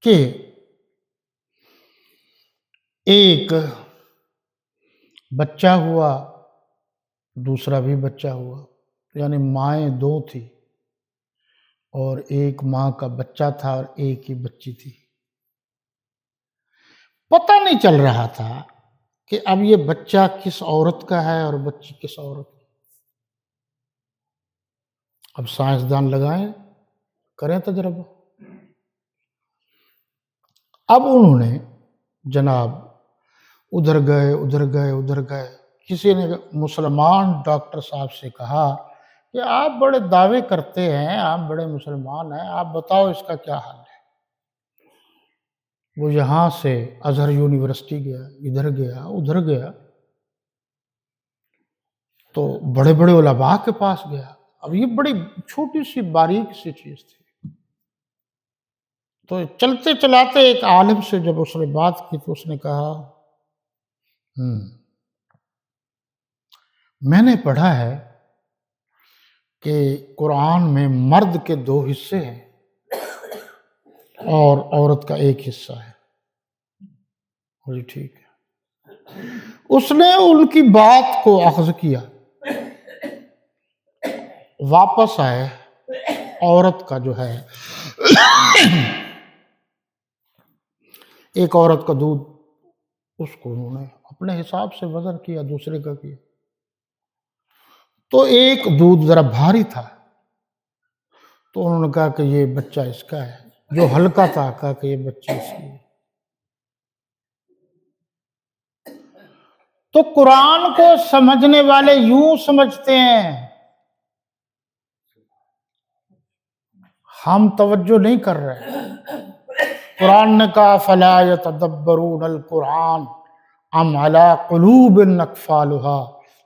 کہ ایک بچہ ہوا، دوسرا بھی بچہ ہوا، یعنی مائیں دو تھی اور ایک ماں کا بچہ تھا اور ایک ہی بچی تھی۔ پتہ نہیں چل رہا تھا کہ اب یہ بچہ کس عورت کا ہے اور بچی کس عورت کی۔ اب سائنسدان لگائیں، کریں تجربہ۔ اب انہوں نے جناب ادھر گئے، کسی نے مسلمان ڈاکٹر صاحب سے کہا کہ آپ بڑے دعوے کرتے ہیں، آپ بڑے مسلمان ہیں، آپ بتاؤ اس کا کیا حل ہے۔ وہ یہاں سے ازہر یونیورسٹی گیا، ادھر گیا، ادھر گیا، تو بڑے بڑے علماء کے پاس گیا۔ اب یہ بڑی چھوٹی سی باریک سی چیز تھی۔ تو چلتے چلاتے ایک عالم سے جب اس نے بات کی تو اس نے کہا میں نے پڑھا ہے کہ قرآن میں مرد کے 2 حصے ہیں اور عورت کا 1 حصہ ہے۔ بولی ٹھیک ہے۔ اس نے ان کی بات کو اخذ کیا، واپس آئے، عورت کا جو ہے ایک عورت کا دودھ، اس کو انہوں نے اپنے حساب سے وزن کیا، دوسرے کا کیا، تو ایک دودھ ذرا بھاری تھا، تو انہوں نے کہا کہ یہ بچہ اس کا ہے۔ جو ہلکا تھا کہا کہ یہ بچہ اس کی ہے۔ تو قرآن کو سمجھنے والے یوں سمجھتے ہیں، ہم توجہ نہیں کر رہے۔ قرآن نے کہا فَلَا يَتَدَبَّرُونَ الْقُرْآنَ أَمْ عَلَىٰ قُلُوبٍ أَقْفَالُهَا۔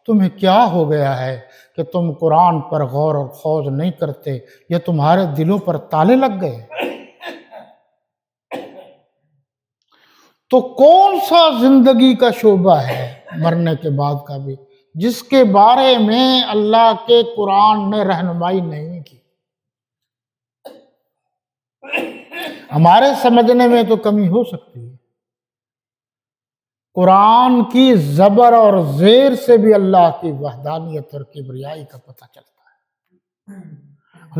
تمہیں کیا ہو گیا ہے کہ تم قرآن پر غور و خوض نہیں کرتے، یہ تمہارے دلوں پر تالے لگ گئے۔ تو کون سا زندگی کا شعبہ ہے مرنے کے بعد کا بھی جس کے بارے میں اللہ کے قرآن نے رہنمائی نہیں کی؟ ہمارے سمجھنے میں تو کمی ہو سکتی ہے، قرآن کی زبر اور زیر سے بھی اللہ کی وحدانیت اور کبریائی کا پتہ چلتا ہے۔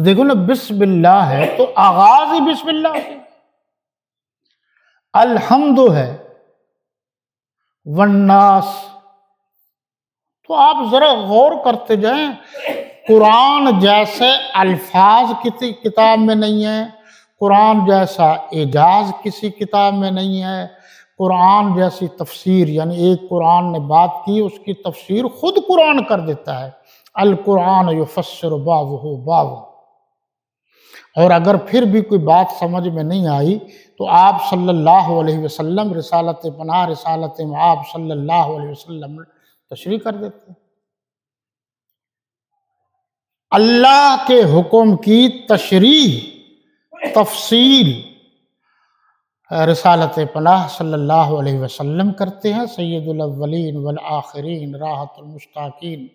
دیکھو نا، بسم اللہ ہے تو آغاز ہی بسم اللہ سے، الحمد ہے، والناس۔ تو آپ ذرا غور کرتے جائیں، قرآن جیسے الفاظ کسی کتاب میں نہیں ہے، قرآن جیسا اعجاز کسی کتاب میں نہیں ہے، قرآن جیسی تفسیر، یعنی ایک قرآن نے بات کی اس کی تفسیر خود قرآن کر دیتا ہے، القرآن یفسر بعضہ بعضا۔ اور اگر پھر بھی کوئی بات سمجھ میں نہیں آئی تو آپ صلی اللہ علیہ وسلم رسالت پناہ، رسالت معاب صلی اللہ علیہ وسلم تشریح کر دیتے ہیں۔ اللہ کے حکم کی تشریح، تفصیل رسالت پناہ صلی اللہ علیہ وسلم کرتے ہیں، سید الاولین والآخرین، راحت المشتاقین،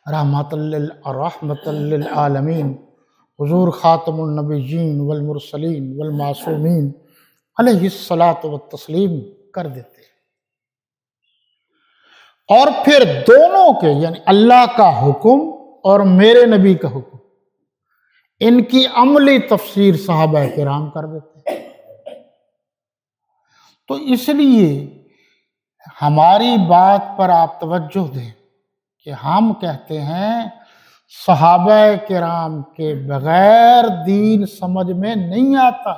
رحمت للعالمین، حضور خاتم النبیین والمرسلین والمعصومین علیہ الصلاۃ والتسلیم کر دیتے ہیں۔ اور پھر دونوں کے، یعنی اللہ کا حکم اور میرے نبی کا حکم، ان کی عملی تفسیر صحابہ کرام کر دیتے ہیں۔ تو اس لیے ہماری بات پر آپ توجہ دیں کہ ہم کہتے ہیں صحابہ کرام کے بغیر دین سمجھ میں نہیں آتا۔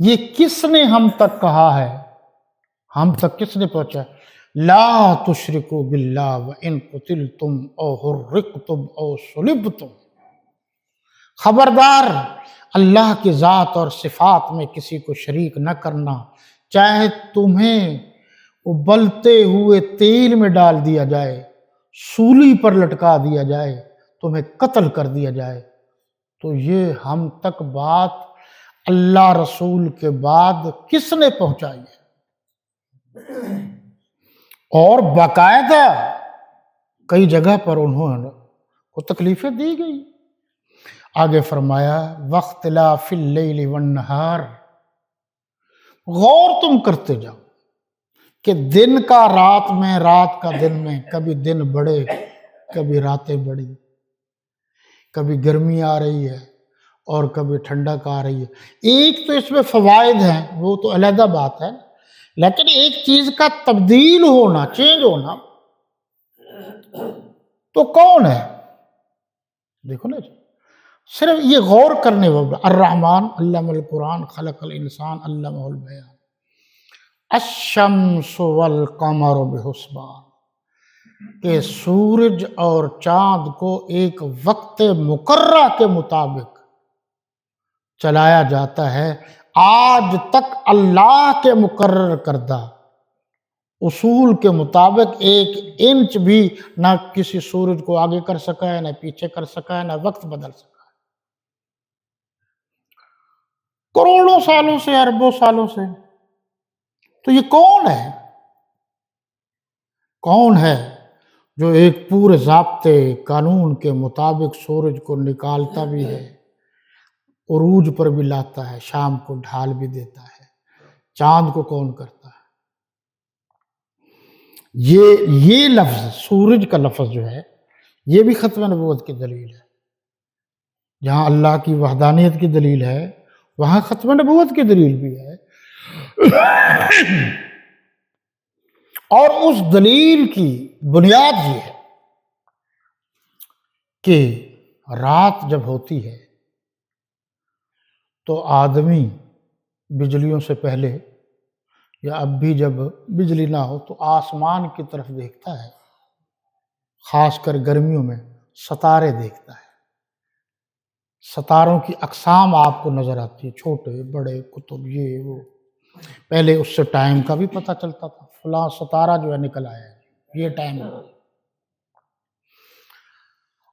یہ کس نے ہم تک کہا ہے؟ ہم تک کس نے پہنچا؟ لا تشرکوا باللہ وان قتلتم او حرقتم او صلبتم۔ خبردار، اللہ کی ذات اور صفات میں کسی کو شریک نہ کرنا، چاہے تمہیں ابلتے ہوئے تیل میں ڈال دیا جائے، سولی پر لٹکا دیا جائے، تمہیں قتل کر دیا جائے، تو یہ ہم تک بات اللہ رسول کے بعد کس نے پہنچائی ہے؟ اور باقاعدہ کئی جگہ پر انہوں کو تکلیفیں دی گئی۔ آگے فرمایا واختلاف اللیل والنہار، غور تم کرتے جاؤ کہ دن کا رات میں، رات کا دن میں، کبھی دن بڑے کبھی راتیں بڑی، کبھی گرمی آ رہی ہے اور کبھی ٹھنڈک آ رہی ہے۔ ایک تو اس میں فوائد ہیں، وہ تو علیحدہ بات ہے، لیکن ایک چیز کا تبدیل ہونا، چینج ہونا، تو کون ہے؟ دیکھو نا جی، صرف یہ غور کرنے والا الرحمن علم القرآن خلق الانسان علمہ البیان، الشمس والقمر بحسبان، کہ سورج اور چاند کو ایک وقت مقررہ کے مطابق چلایا جاتا ہے۔ آج تک اللہ کے مقرر کردہ اصول کے مطابق ایک انچ بھی نہ کسی سورج کو آگے کر سکا ہے، نہ پیچھے کر سکا ہے، نہ وقت بدل سکا ہے، کروڑوں سالوں سے، اربوں سالوں سے۔ تو یہ کون ہے؟ کون ہے جو ایک پورے ضابطے قانون کے مطابق سورج کو نکالتا بھی ہے، عروج پر بھی لاتا ہے، شام کو ڈھال بھی دیتا ہے؟ چاند کو کون کرتا ہے؟ یہ لفظ سورج کا لفظ جو ہے، یہ بھی ختم نبوت کی دلیل ہے۔ جہاں اللہ کی وحدانیت کی دلیل ہے، وہاں ختم نبوت کی دلیل بھی ہے۔ اور اس دلیل کی بنیاد یہ ہے کہ رات جب ہوتی ہے تو آدمی بجلیوں سے پہلے، یا اب بھی جب بجلی نہ ہو تو آسمان کی طرف دیکھتا ہے، خاص کر گرمیوں میں ستارے دیکھتا ہے۔ ستاروں کی اقسام آپ کو نظر آتی ہے، چھوٹے بڑے قطب، یہ وہ۔ پہلے اس سے ٹائم کا بھی پتہ چلتا تھا، فلاں ستارہ جو ہے نکل آیا ہے، یہ ٹائم ہے۔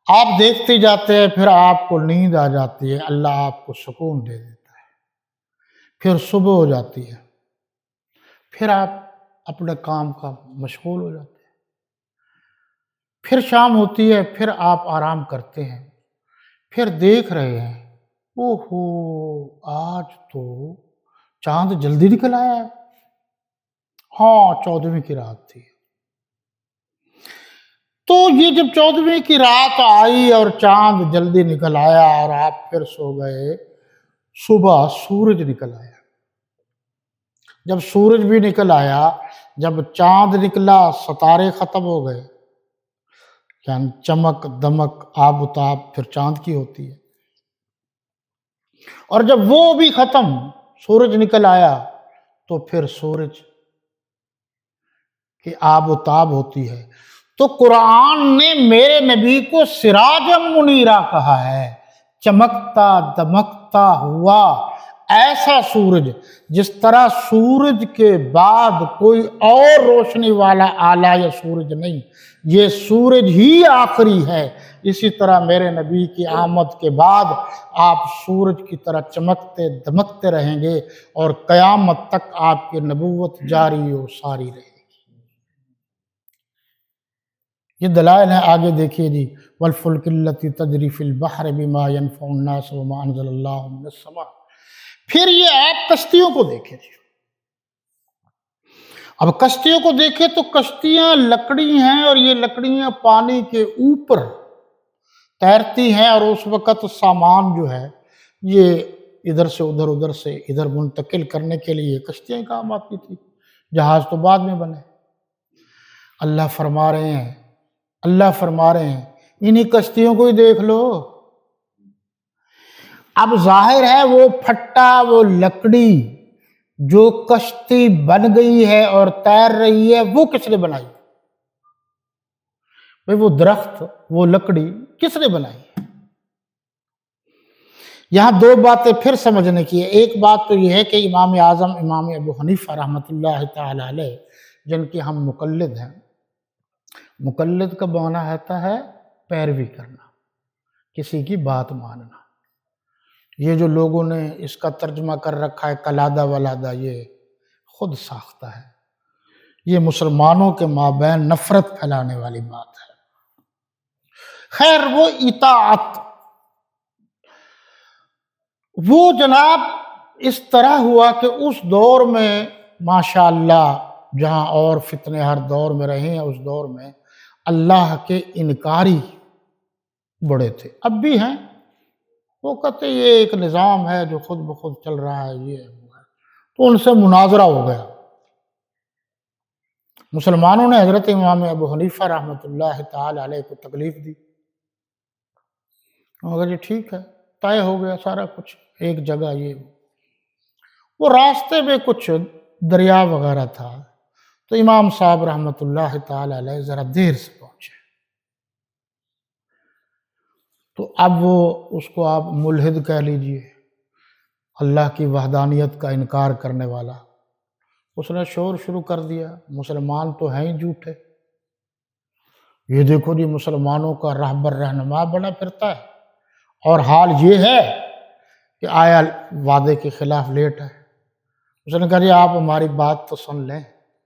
آپ دیکھتے جاتے ہیں، پھر آپ کو نیند آ جاتی ہے، اللہ آپ کو سکون دے دیتا ہے، پھر صبح ہو جاتی ہے، پھر آپ اپنے کام کا مشغول ہو جاتے ہیں، پھر شام ہوتی ہے، پھر آپ آرام کرتے ہیں، پھر دیکھ رہے ہیں، اوہو آج تو چاند جلدی نکل آیا ہے، ہاں 14ویں کی رات تھی۔ تو یہ جب 14ویں کی رات آئی اور چاند جلدی نکل آیا اور آپ پھر سو گئے، صبح سورج نکل آیا۔ جب سورج بھی نکل آیا، جب چاند نکلا، ستارے ختم ہو گئے، یعنی چمک دمک آب و تاب پھر چاند کی ہوتی ہے، اور جب وہ بھی ختم، سورج نکل آیا، تو پھر سورج کی آب و تاب ہوتی ہے۔ تو قرآن نے میرے نبی کو سراجم منیرہ کہا ہے، چمکتا دمکتا ہوا ایسا سورج، جس طرح سورج کے بعد کوئی اور روشنی والا آلہ یا سورج نہیں، یہ سورج ہی آخری ہے۔ اسی طرح میرے نبی کی آمد کے بعد آپ سورج کی طرح چمکتے دمکتے رہیں گے، اور قیامت تک آپ کی نبوت جاری و ساری رہے گی۔ یہ دلائل ہیں، آگے دیکھیے جی، والفلک التی تجری فی البحر بما ينفع الناس وما انزل اللہ من السماء۔ پھر یہ آپ کشتیوں کو دیکھیں جی، اب کشتیوں کو دیکھیں تو کشتیاں لکڑی ہیں، اور یہ لکڑیاں پانی کے اوپر تیرتی ہیں، اور اس وقت سامان جو ہے یہ ادھر سے ادھر، ادھر سے ادھر منتقل کرنے کے لیے کشتیاں کام آتی تھی، جہاز تو بعد میں بنے۔ اللہ فرما رہے ہیں انہی کشتیوں کو ہی دیکھ لو۔ اب ظاہر ہے وہ پھٹا، وہ لکڑی جو کشتی بن گئی ہے اور تیر رہی ہے، وہ کس نے بنائی؟ بھئی وہ درخت، وہ لکڑی کس نے بنائی؟ یہاں دو باتیں پھر سمجھنے کی ہے۔ ایک بات تو یہ ہے کہ امام اعظم امام ابو حنیفہ رحمۃ اللہ تعالی علیہ، جن کے ہم مقلد ہیں، مقلد کا معنی ہوتا ہے پیروی کرنا، کسی کی بات ماننا۔ یہ جو لوگوں نے اس کا ترجمہ کر رکھا ہے کلادہ ولادہ، یہ خود ساختہ ہے، یہ مسلمانوں کے مابین نفرت پھیلانے والی بات ہے۔ خیر، وہ اطاعت وہ جناب اس طرح ہوا کہ اس دور میں ماشاءاللہ جہاں اور فتنے ہر دور میں رہے ہیں، اس دور میں اللہ کے انکاری بڑے تھے، اب بھی ہیں۔ وہ کہتے یہ ایک نظام ہے جو خود بخود چل رہا ہے، یہ وہ ہے۔ تو ان سے مناظرہ ہو گیا۔ مسلمانوں نے حضرت امام ابو حنیفہ رحمۃ اللہ تعالی علیہ کو تکلیف دی، مگر جی ٹھیک ہے، طے ہو گیا سارا کچھ، ایک جگہ یہ وہ راستے میں کچھ دریا وغیرہ تھا، تو امام صاحب رحمۃ اللہ تعالی علیہ ذرا دیر سے پہنچے، تو اب وہ اس کو آپ ملحد کہہ لیجئے، اللہ کی وحدانیت کا انکار کرنے والا، اس نے شور شروع کر دیا، مسلمان تو ہیں ہی جھوٹے، یہ دیکھو جی مسلمانوں کا رہبر رہنما بنا پھرتا ہے، اور حال یہ ہے کہ آیا وعدے کے خلاف لیٹ ہے۔ اس نے کہا جی آپ ہماری بات تو سن لیں،